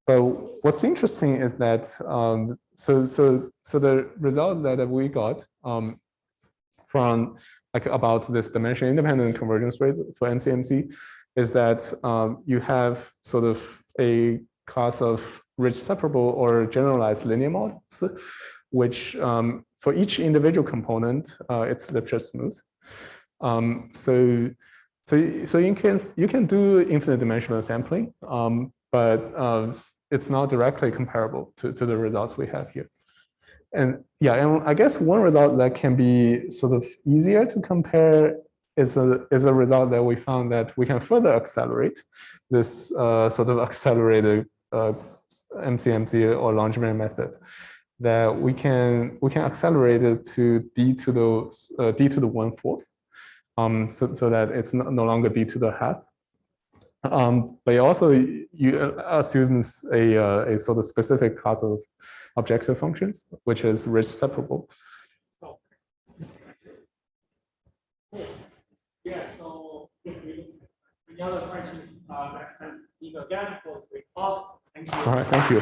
But what's interesting is that so the result that we got from about this dimension independent convergence rate for MCMC is that you have sort of a class of ridge separable or generalized linear modes, which for each individual component, it's Lipschitz smooth. So you can do infinite dimensional sampling, but it's not directly comparable to the results we have here. And yeah, and I guess one result that can be sort of easier to compare is a result that we found that we can further accelerate this sort of accelerated MCMC or Langevin method. That we can accelerate it to d to the 1/4, so that it's no longer d to the half. But it also assumes a sort of specific class of objective functions, which is ridge separable. Yeah. So any other questions? Next time speak again for the report. Thank you. All right. Thank you.